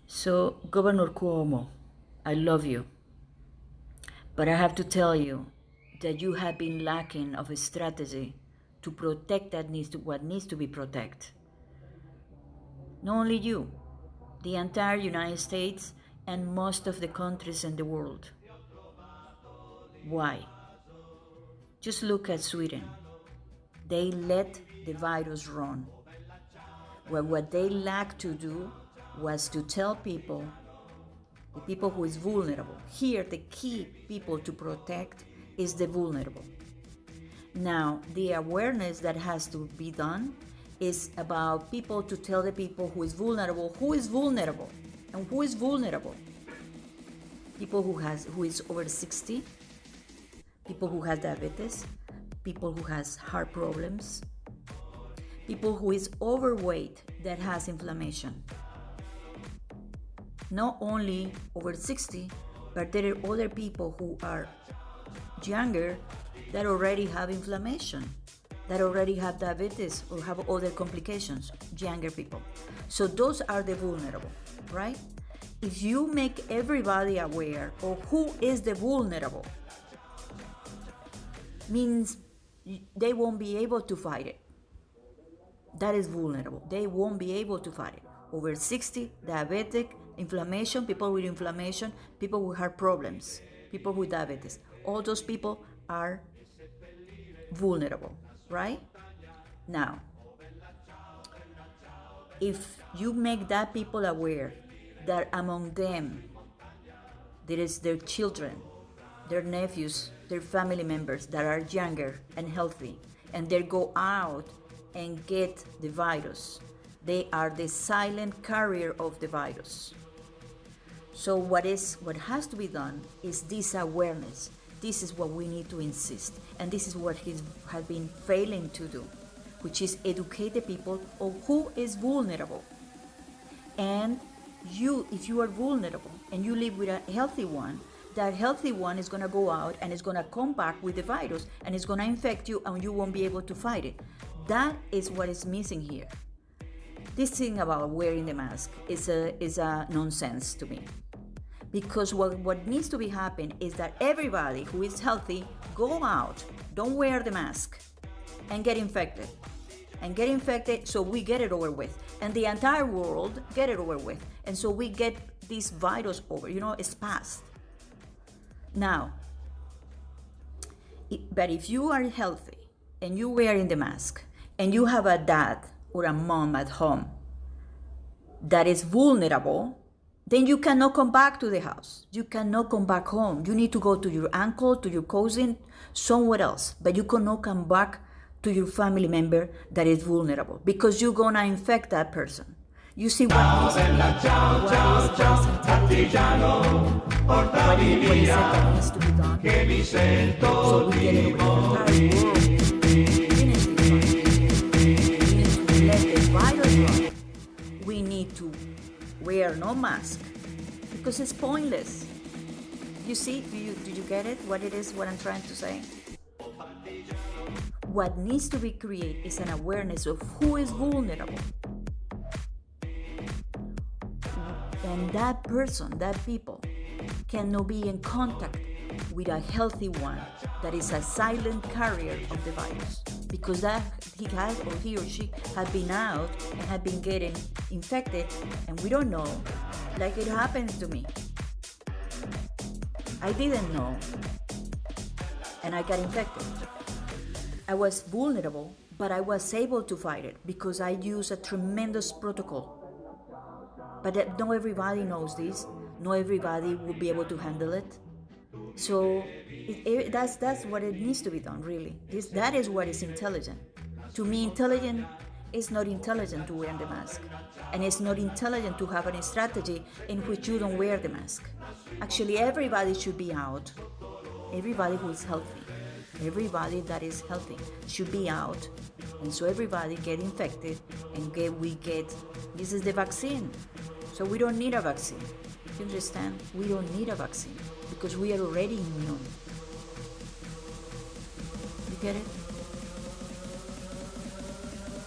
So, Governor Cuomo, I love you, but I have to tell you that you have been lacking of a strategy to protect what needs to be protected. Not only you, the entire United States and most of the countries in the world. Why? Just look at Sweden. They let the virus run. Well, what they lacked to do was to tell people, the people who is vulnerable. Here, the key people to protect is the vulnerable. Now, the awareness that has to be done is about people to tell the people who is vulnerable, and who is vulnerable. People who is over 60, people who has diabetes, people who has heart problems, people who is overweight that has inflammation. Not only over 60, but there are other people who are younger that already have inflammation, that already have diabetes or have other complications, younger people. So those are the vulnerable, right? If you make everybody aware of who is the vulnerable, means they won't be able to fight it. That is vulnerable. They won't be able to fight it. Over 60, diabetic, inflammation, people with inflammation, people with heart problems, people with diabetes. All those people are vulnerable, right? Now, if you make that people aware that among them there is their children, their nephews, their family members that are younger and healthy, and they go out and get the virus, they are the silent carrier of the virus. So what has to be done is this awareness. This is what we need to insist, and this is what he has been failing to do, which is educate the people of who is vulnerable. And you, if you are vulnerable and you live with a healthy one, that healthy one is going to go out and is going to come back with the virus and it's going to infect you and you won't be able to fight it. That is what is missing here. This thing about wearing the mask is a nonsense to me. Because what needs to be happening is that everybody who is healthy go out, don't wear the mask, and get infected. And get infected so we get it over with. And the entire world get it over with. And so we get this virus over, it's past. Now, but if you are healthy and you wearing the mask and you have a dad or a mom at home that is vulnerable, then you cannot come back to the house. You cannot come back home. You need to go to your uncle, to your cousin, somewhere else. But you cannot come back to your family member that is vulnerable because you're gonna infect that person. You see what is intelligent, what is that needs to be done. So we get it with the entire world. We need to let the virus run. We need to wear no mask because it's pointless. You see, did you get it? What I'm trying to say? What needs to be created is an awareness of who is vulnerable. And that person, that people, cannot be in contact with a healthy one that is a silent carrier of the virus. Because that he or she has been out and has been getting infected, and we don't know, like it happens to me. I didn't know, and I got infected. I was vulnerable, but I was able to fight it because I used a tremendous protocol. But not everybody knows this. Not everybody will be able to handle it. So that's what it needs to be done, really. That is what is intelligent. To me, intelligent is not intelligent to wear the mask. And it's not intelligent to have a strategy in which you don't wear the mask. Actually, everybody should be out. Everybody who is healthy. Everybody that is healthy should be out. And so everybody get infected and this is the vaccine. So we don't need a vaccine. You understand? We don't need a vaccine because we are already immune. You get it?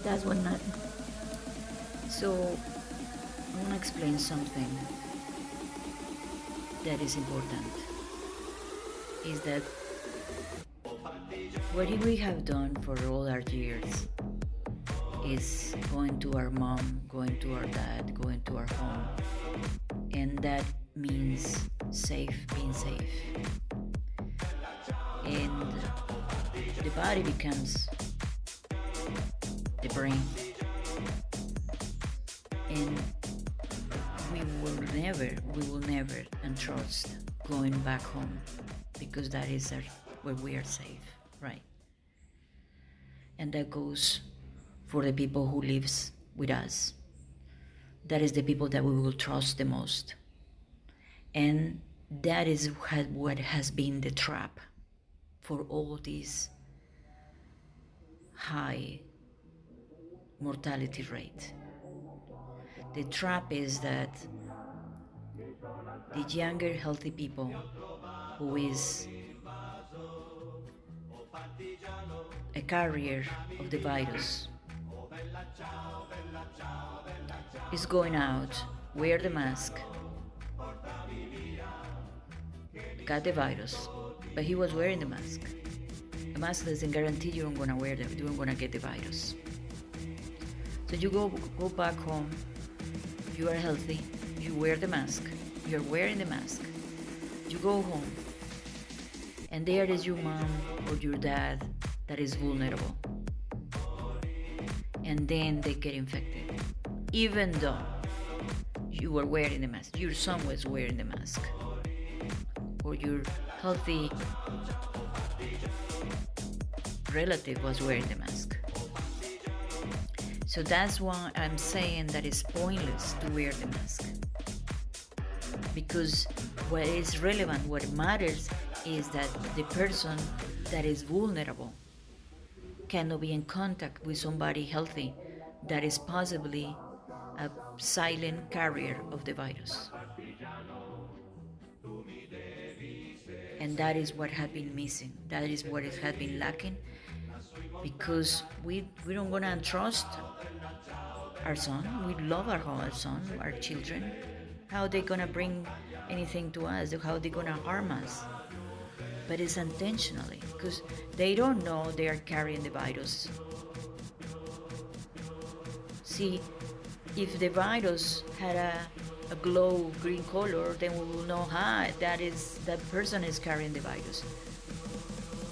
That's what not. So I want to explain something that is important. Is that what we have done for all our years is going to our mom, going to our dad, going to our home. And that means being safe. And the body becomes the brain. And we will never entrust going back home, because that is where we are safe, right? And that goes for the people who lives with us. That is the people that we will trust the most. And that is what has been the trap for all this high mortality rate. The trap is that the younger healthy people who is a carrier of the virus is going out, wear the mask, got the virus, but he was wearing the mask. The mask doesn't guarantee you don't gonna get the virus. So you go back home, you are healthy, you wear the mask, you're wearing the mask, you go home, and there is your mom or your dad that is vulnerable. And then they get infected. Even though you were wearing the mask, your son was wearing the mask, or your healthy relative was wearing the mask. So that's why I'm saying that it's pointless to wear the mask. Because what is relevant, what matters, is that the person that is vulnerable cannot be in contact with somebody healthy that is possibly a silent carrier of the virus. And that is what has been missing. That is what has been lacking, because we don't want to entrust our son. We love our son, our children. How they gonna bring anything to us? How they gonna harm us? But it's intentionally, because they don't know they are carrying the virus. See, if the virus had a glow green color, then we will know that person is carrying the virus.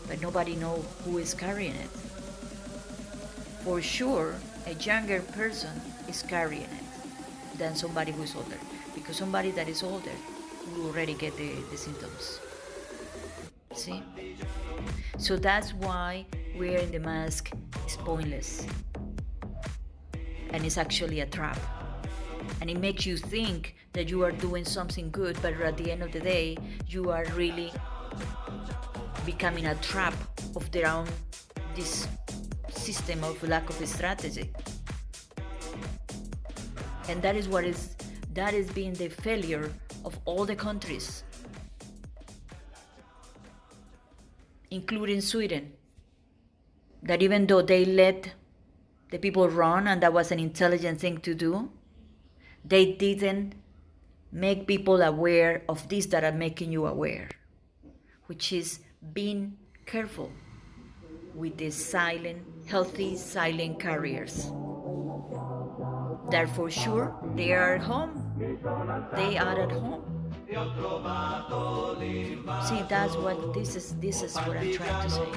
But nobody knows who is carrying it. For sure, a younger person is carrying it than somebody who is older, because somebody that is older will already get the symptoms. See? So that's why wearing the mask is pointless. And it's actually a trap. And it makes you think that you are doing something good, but at the end of the day, you are really becoming a trap of this system of lack of strategy. And that is being the failure of all the countries, including Sweden, that even though they let the people run, and that was an intelligent thing to do, they didn't make people aware of this that are making you aware, which is being careful with these healthy silent carriers. That for sure they are at home. They are at home. See, this is what I'm trying to say.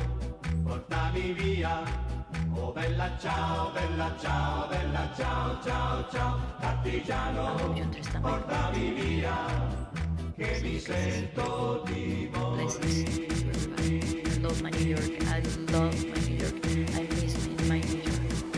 Portami via, oh bella ciao, bella ciao, ciao, ciao, partigiano, portami via, che mi sento di morire. Blessings to everybody. I love my New York. I love my